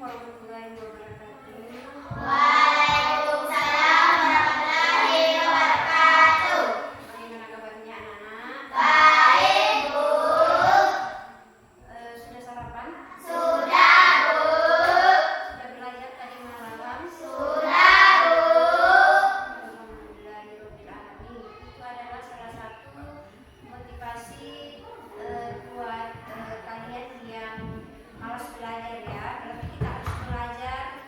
warahmatullahi wabarakatuh. Waalaikumsalam warahmatullahi wabarakatuh. Bagaimana kabarnya anak-anak? Baik, Bu. Sudah sarapan? Sudah, Bu. Sudah belajar tadi malam? Sudah, Bu. Alhamdulillahirabbil alamin. Itu adalah salah satu motivasi buat kalian yang malas belajar ya. Berarti kita harus belajar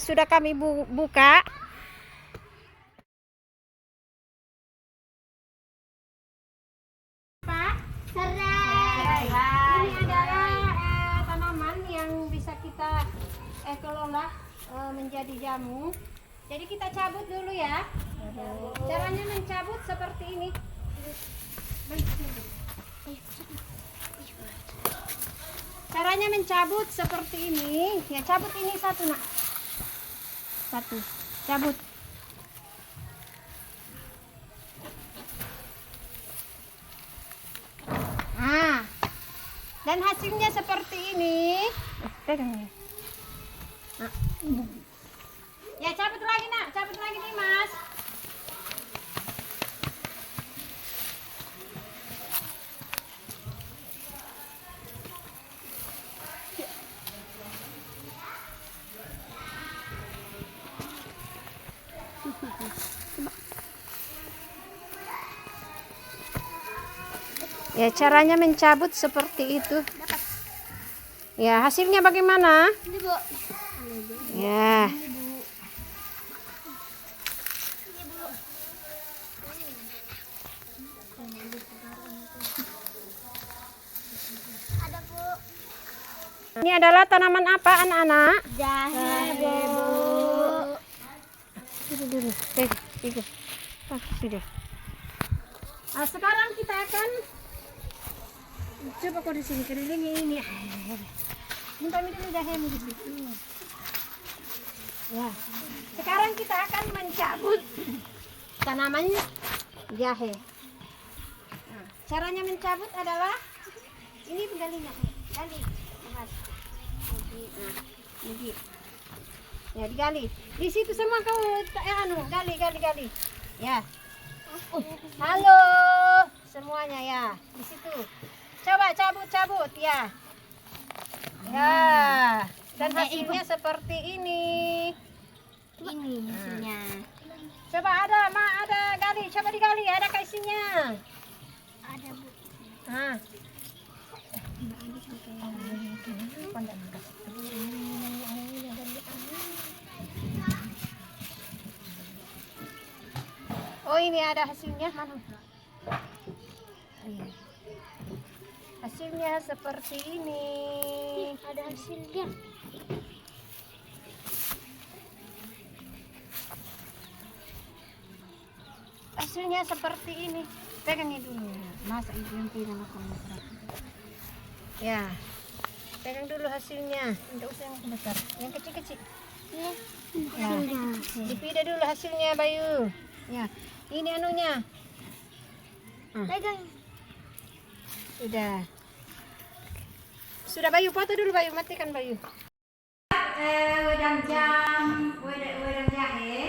sudah kami buka. Serai. Ini adalah tanaman yang bisa kita kelola menjadi jamu. Jadi kita cabut dulu ya. Caranya mencabut seperti ini. Caranya mencabut seperti ini. Ya, cabut ini satu, Nak. Satu. Cabut. Nah. Dan hasilnya seperti ini. Pegang ya. Nah. Ya, cabut lagi, Nak. Cabut lagi nih, Mas. Ya, caranya mencabut seperti itu. Ya, hasilnya bagaimana? Ini, Bu. Ya. Ada, Bu. Ini adalah tanaman apa, anak-anak? Jahe, Bu. Dulu. Sudah. Sekarang kita akan coba kau di sini kelilingi ini. Minta dulu jahemu di situ. Ya. Sekarang kita akan mencabut tanaman jahe. Nah, caranya mencabut adalah ini penggalinya. Gali. Awas. Lagi. Ya, digali. Di situ semua kau gali. Ya. Halo semuanya ya. Di situ. Coba cabut ya. Ya. Dan hasilnya seperti ini. Ini hasilnya. Coba ada gali, coba digali, ada isinya. Ada, Bu. Nah. Oh, ini ada hasilnya. Mana? Hasilnya seperti ini. Ada hasilnya. Hasilnya seperti ini. Pegang ini dulu. Masa ibu yang pegang aku. Ya. Pegang dulu hasilnya. Tidak usah yang besar. Yang kecil-kecil. Ya. Ya. Dipilih dulu hasilnya, Bayu. Ya. Ini anunya. Pegang. Sudah, Bayu, foto dulu, Bayu, matikan, Bayu. Wedang jahe.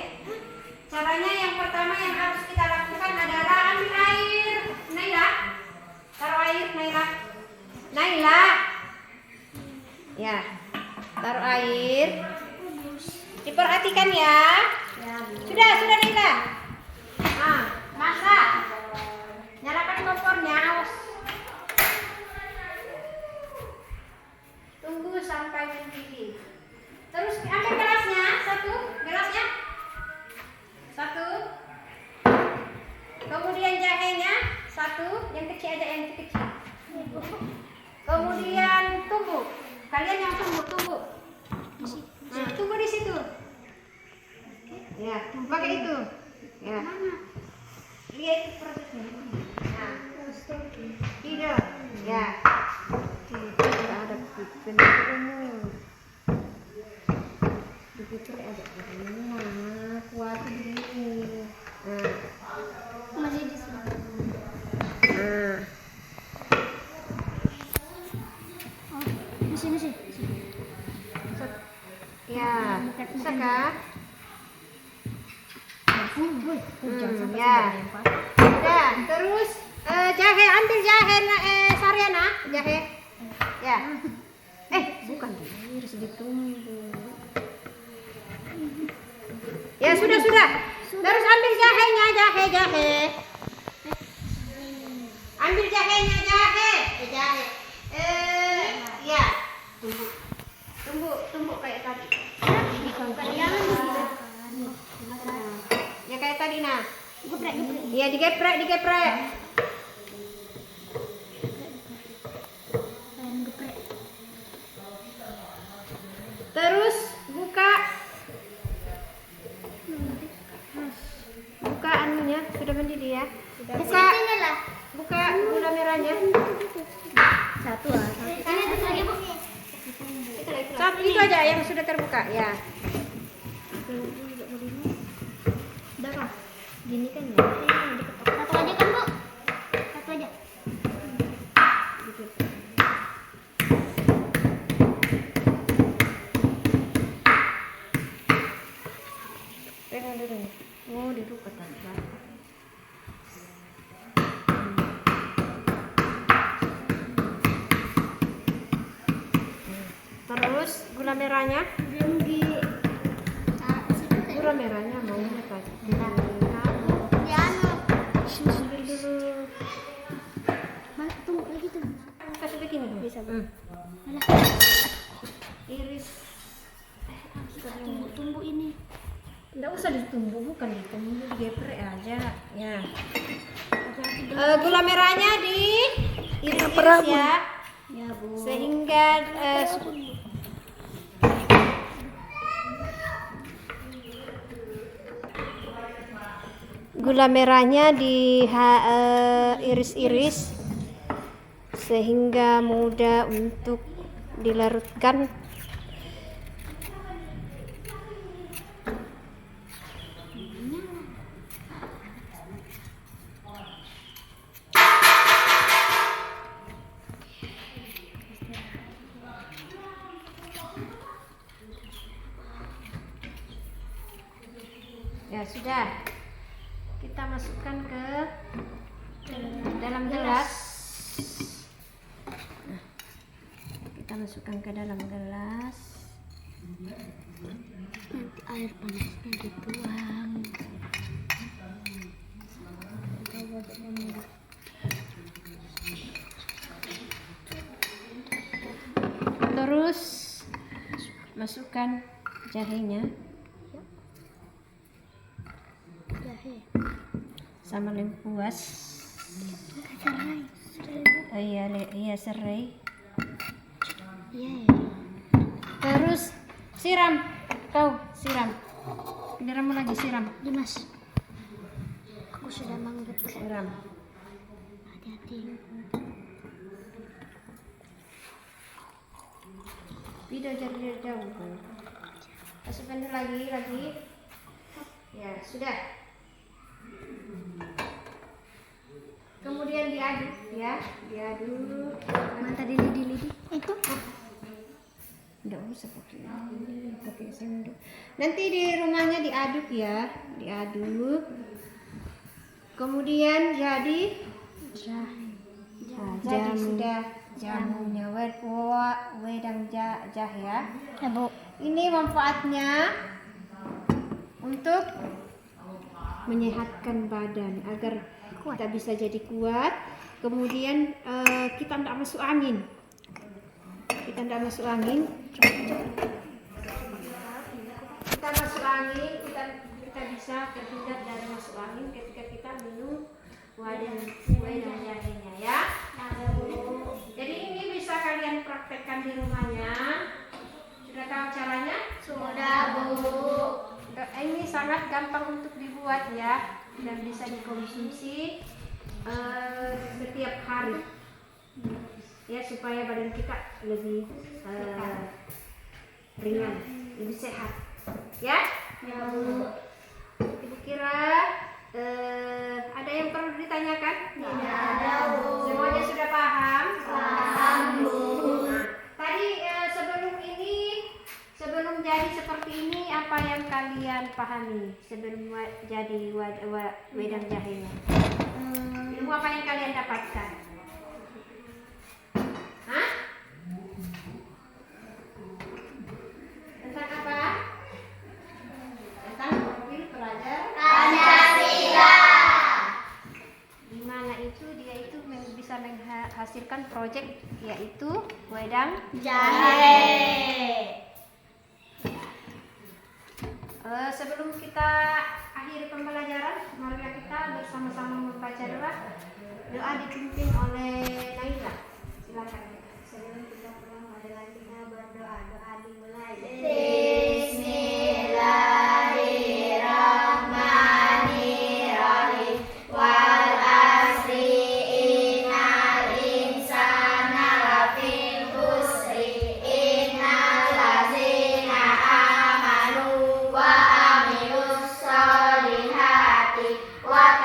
Caranya yang pertama yang harus kita lakukan adalah ambil air. Naila, taruh air, Naila. Ya, taruh air. Diperhatikan ya. Sudah, Naila. Nah, masak. Nyalakan kompornya, awas. Tunggu sampai mendidih. Terus ambil gelasnya, gelasnya. Satu. Kemudian jahenya, satu. Yang kecil aja, yang kecil. Kemudian tumbuk. Kalian yang tumbuk. Nah, tunggu di situ. Ya, pakai itu. Ya. Lihat prosesnya. Nah, tidak. Ya. Tidak ada penunjuk. Begitu ada nah, kuat begini. Nah. Masih di sini. Nah. Masih. Ya, bisa kah? Ya. Udah, terus jahe, ambil jahe Saryana, jahe. Ya. Bukan, harus ditumbuk. Ya, sudah. Terus ambil jahenya, jahe. Ambil jahenya, jahe. Ya. Tumbuk kayak tadi. Iya, digeprek. Terus buka anunya, sudah mendidih ya. Buka gula merahnya. Satu lah. Ini terus lagi bu. Itu aja yang sudah terbuka ya. Udah kah? Gini kan ya? Satu aja kan bu? Satu aja. Pegang dulu. Oh, dibuka tanpa. Terus gula merahnya. Gula merahnya mau apa? Ambil dulu. Tunggu lagi tuh. Kasih begini dulu. Bisa, Bu. Iris. Tunggu ini. Enggak usah ditumbuk, bukan ditumbuk, digeprek aja. Ya. Gula merahnya diiris-iris ya. Ya bu. Sehingga gula merahnya diiris-iris sehingga mudah untuk dilarutkan. Ya sudah, kita masukkan ke dalam gelas. Nah, kita masukkan ke dalam gelas. Nanti air panasnya dituang. Terus masukkan jahenya sama lengkuas. Iya serai. Terus siram, kau siram. Giliranmu lagi siram. Dimas, aku sudah manggil. Siram. Hati-hati. Video jadi jauh. Masukkan lagi. Ya sudah. Kemudian diaduk ya, diaduk. Mantap dilidi. Itu. Enggak usah pakai sendok. Nanti di rumahnya diaduk ya, diaduk. Kemudian jadi jadi sudah jamunya wedang jah ya. Ya bu. Ini manfaatnya untuk menyehatkan badan agar kita bisa jadi kuat. Kemudian kita tidak masuk angin. Kita masuk angin, kita bisa terhindar dari masuk angin ketika kita minum wedang jahenya ya. Jadi ini bisa kalian praktekkan di rumahnya. Sudah tahu caranya? Sudah bu. Ini sangat gampang untuk dibuat ya, dan bisa dikonsumsi setiap hari ya, supaya badan kita lebih ringan, lebih sehat ya. Ibu kira ada yang perlu ditanyakan? Tidak ada bu. Semuanya sudah paham? Paham bu. Tadi sebelum jadi seperti ini, apa yang kalian pahami sebelum jadi wedang jahenya? Ilmu apa yang kalian dapatkan? Hah? Tentang apa? Tentang profil pelajar Pancasila. di mana itu dia itu bisa menghasilkan proyek, yaitu wedang Jahe. Sebelum kita mengakhiri pembelajaran, marilah kita bersama-sama membaca doa. Doa dipimpin oleh Naila. Silakan. Sebelum kita pulang, marilah kita berdoa. Doa dimulai. Bismillahirrahmanirrahim. Wal asri innal insana lafil khusri innal ladzina amanu wa amilus solihati wa